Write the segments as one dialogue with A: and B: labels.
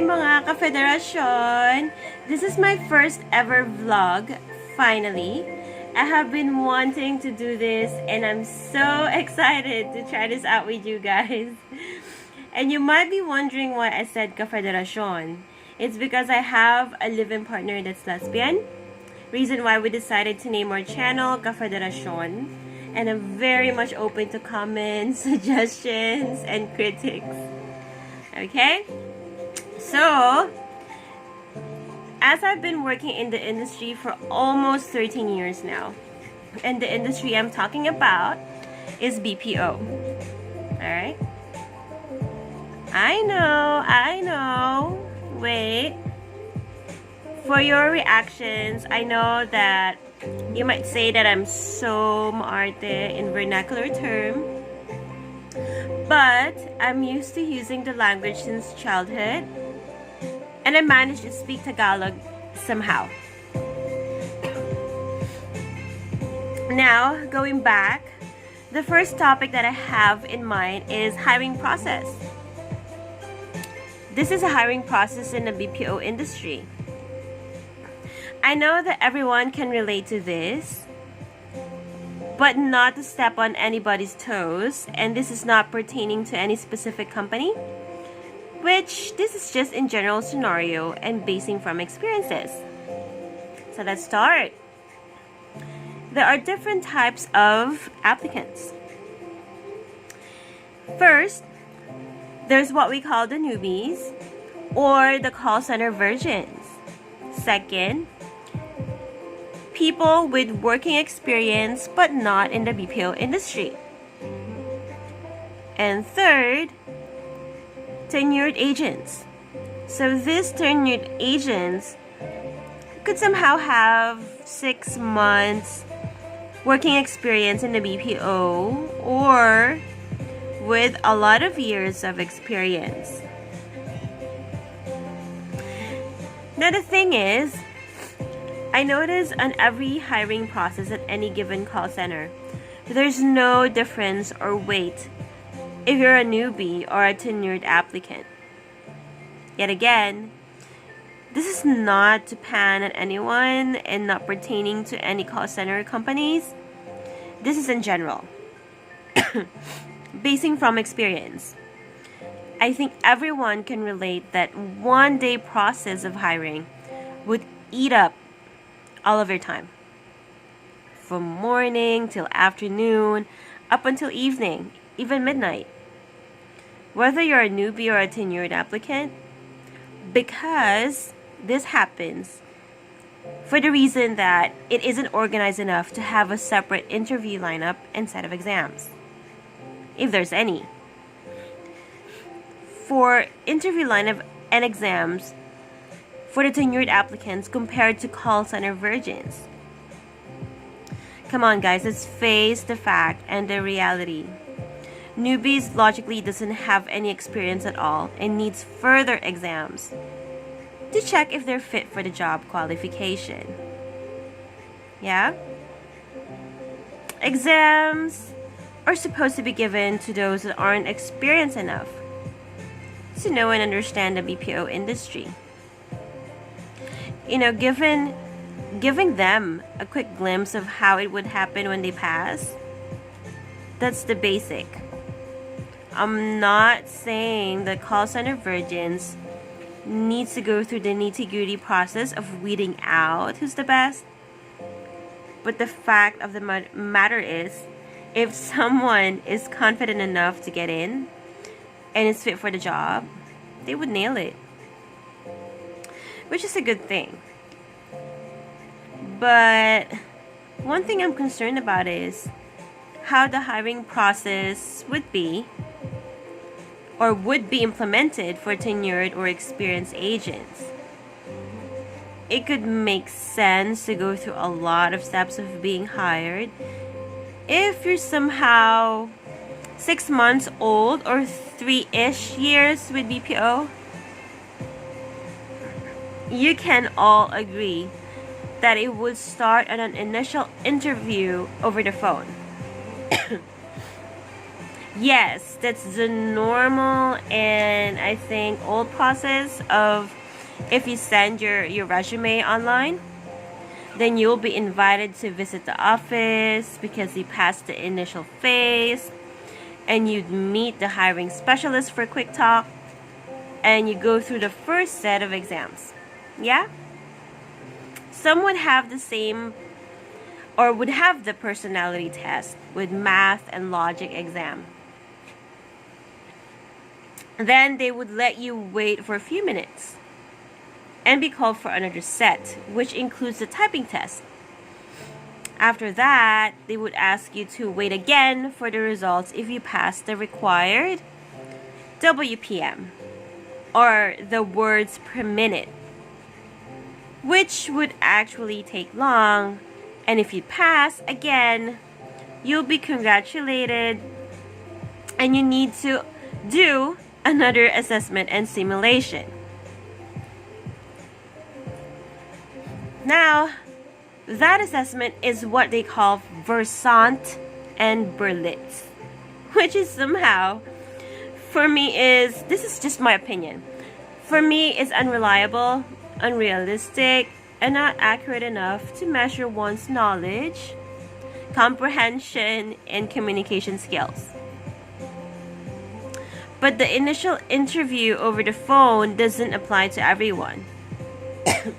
A: mga ka-federasyon! This is my first ever vlog, finally. I have been wanting to do this and I'm so excited to try this out with you guys. And you might be wondering why I said ka-federasyon. It's because I have a live-in partner that's lesbian. Reason why we decided to name our channel ka-federasyon. And I'm very much open to comments, suggestions, and critics. Okay? So, as I've been working in the industry for almost 13 years now, and the industry I'm talking about is BPO. Alright? I know. Wait. For your reactions, I know that you might say that I'm so maarte in vernacular term, but I'm used to using the language since childhood, and I managed to speak Tagalog somehow. Now, going back, the first topic that I have in mind is hiring process. This is a hiring process in the BPO industry. I know that everyone can relate to this, but not to step on anybody's toes, and this is not pertaining to any specific company, which this is just in general scenario and basing from experiences. So let's start. There are different types of applicants. First, there's what we call the newbies or the call center virgins. Second, people with working experience but not in the BPO industry. And third, tenured agents. So these tenured agents could somehow have 6 months working experience in the BPO or with a lot of years of experience. Now the thing is, I notice on every hiring process at any given call center, there's no difference or weight if you're a newbie or a tenured applicant. Yet again, this is not to pan at anyone and not pertaining to any call center companies. This is in general. Basing from experience, I think everyone can relate that one day process of hiring would eat up all of your time. From morning till afternoon, up until evening, even midnight. Whether you're a newbie or a tenured applicant, because this happens for the reason that it isn't organized enough to have a separate interview lineup and set of exams, if there's any. For interview lineup and exams for the tenured applicants compared to call center virgins. Come on guys, let's face the fact and the reality. Newbies logically doesn't have any experience at all and needs further exams to check if they're fit for the job qualification. Yeah? Exams are supposed to be given to those that aren't experienced enough to know and understand the BPO industry. You know, giving them a quick glimpse of how it would happen when they pass, that's the basic. I'm not saying that call center virgins needs to go through the nitty-gritty process of weeding out who's the best, but the fact of the matter is, if someone is confident enough to get in and is fit for the job, they would nail it, which is a good thing. But one thing I'm concerned about is how the hiring process would be or would be implemented for tenured or experienced agents. It could make sense to go through a lot of steps of being hired if you're somehow 6 months old or 3-ish years with BPO. You can all agree that it would start on an initial interview over the phone. Yes, that's the normal and I think old process of if you send your resume online, then you'll be invited to visit the office because you passed the initial phase, and you'd meet the hiring specialist for a quick talk, and you go through the first set of exams. Yeah? Some would have the same or would have the personality test with math and logic exam. Then they would let you wait for a few minutes and be called for another set, which includes the typing test. After that, they would ask you to wait again for the results if you passed the required WPM, or the words per minute, which would actually take long. And if you pass again, you'll be congratulated and you need to do another assessment and simulation. Now, that assessment is what they call Versant and Berlitz, which is somehow, for me, this is just my opinion, for me is unreliable, unrealistic, and not accurate enough to measure one's knowledge, comprehension, and communication skills. But the initial interview over the phone doesn't apply to everyone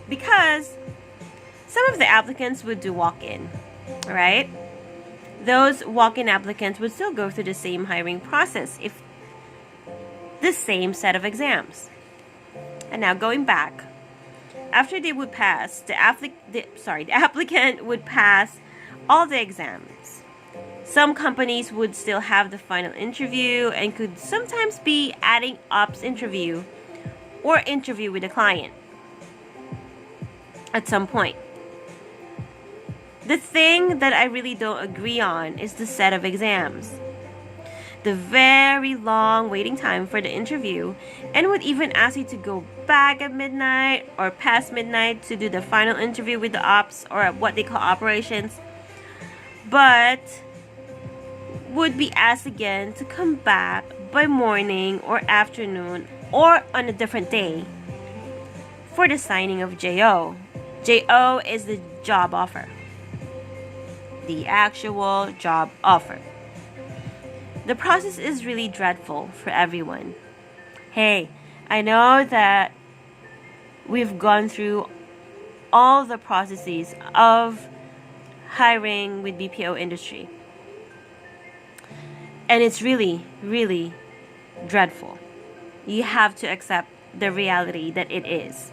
A: because some of the applicants would do walk-in, right? Those walk-in applicants would still go through the same hiring process if the same set of exams. And now going back, after they would pass, the applicant would pass all the exams. Some companies would still have the final interview and could sometimes be adding ops interview or interview with the client at some point. The thing that I really don't agree on is the set of exams. The very long waiting time for the interview, and would even ask you to go back at midnight or past midnight to do the final interview with the ops or what they call operations, but would be asked again to come back by morning or afternoon or on a different day for the signing of JO. JO is the job offer. The actual job offer. The process is really dreadful for everyone. Hey, I know that we've gone through all the processes of hiring with BPO industry. And it's really, really dreadful. You have to accept the reality that it is.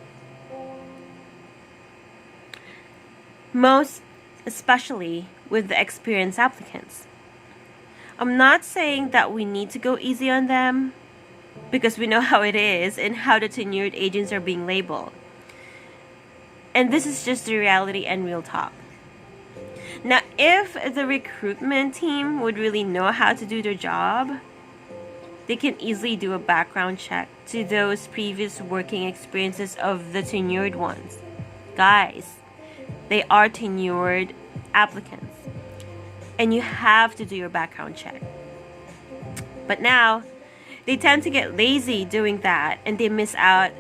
A: Most especially with the experienced applicants. I'm not saying that we need to go easy on them because we know how it is and how the tenured agents are being labeled. And this is just the reality and real talk. Now, if the recruitment team would really know how to do their job, they can easily do a background check to those previous working experiences of the tenured ones. Guys, they are tenured applicants. And you have to do your background check. But now, they tend to get lazy doing that and they miss out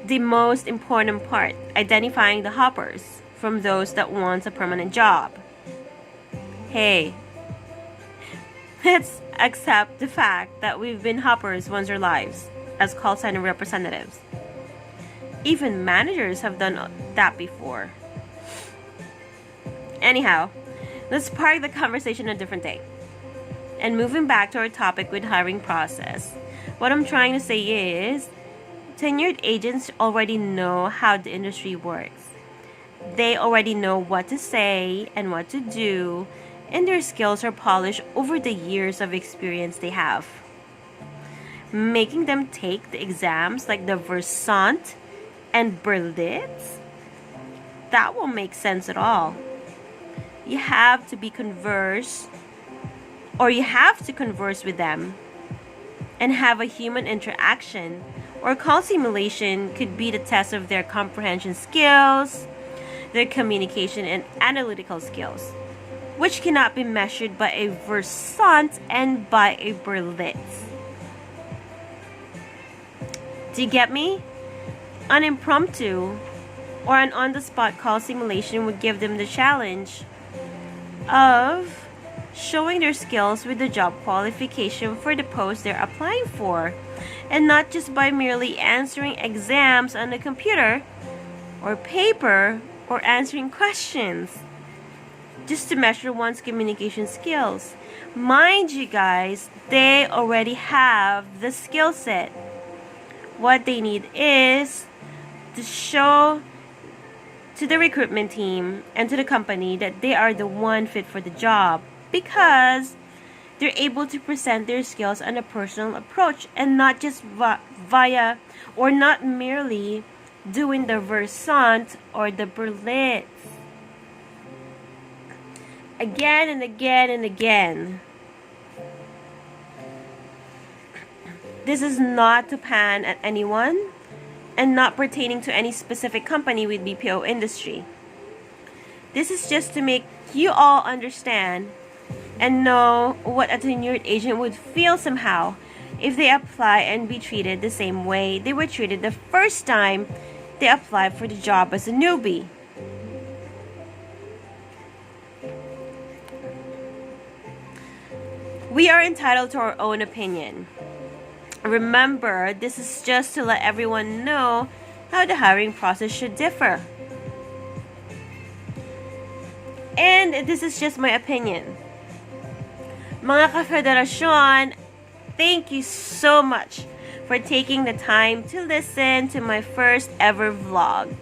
A: the most important part, identifying the hoppers from those that want a permanent job. Hey, let's accept the fact that we've been hoppers once our lives as call center representatives. Even managers have done that before. Anyhow, let's park the conversation a different day. And moving back to our topic with hiring process, what I'm trying to say is, tenured agents already know how the industry works. They already know what to say and what to do, and their skills are polished over the years of experience they have. Making them take the exams like the Versant and Berlitz, that won't make sense at all. You have to converse with them and have a human interaction, or call simulation could be the test of their comprehension skills, their communication and analytical skills. which cannot be measured by a versant and by a Berlitz. Do you get me? An impromptu or an on-the-spot call simulation would give them the challenge of showing their skills with the job qualification for the post they're applying for, and not just by merely answering exams on the computer or paper or answering questions just to measure one's communication skills. Mind you guys, they already have the skill set. What they need is to show to the recruitment team and to the company that they are the one fit for the job, because they're able to present their skills on a personal approach and not just via or not merely doing the versant or the Berlitz. Again and again and again. This is not to pan at anyone and not pertaining to any specific company with BPO industry. This is just to make you all understand and know what a tenured agent would feel somehow if they apply and be treated the same way they were treated the first time they applied for the job as a newbie. We are entitled to our own opinion. Remember, this is just to let everyone know how the hiring process should differ. And this is just my opinion. Mga ka-federasyon, thank you so much for taking the time to listen to my first ever vlog.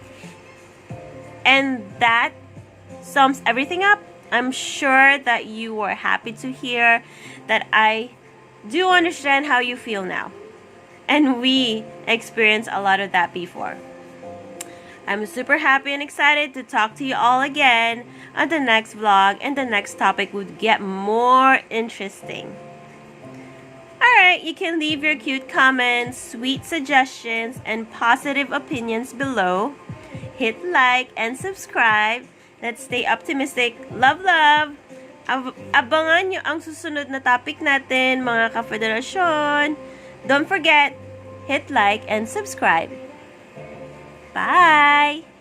A: And that sums everything up. I'm sure that you were happy to hear that I do understand how you feel now. And we experienced a lot of that before. I'm super happy and excited to talk to you all again on the next vlog, and the next topic would get more interesting. Alright, you can leave your cute comments, sweet suggestions, and positive opinions below. Hit like and subscribe. Let's stay optimistic. Love, love! Abangan nyo ang susunod na topic natin, mga ka-federasyon. Don't forget, hit like and subscribe. Bye!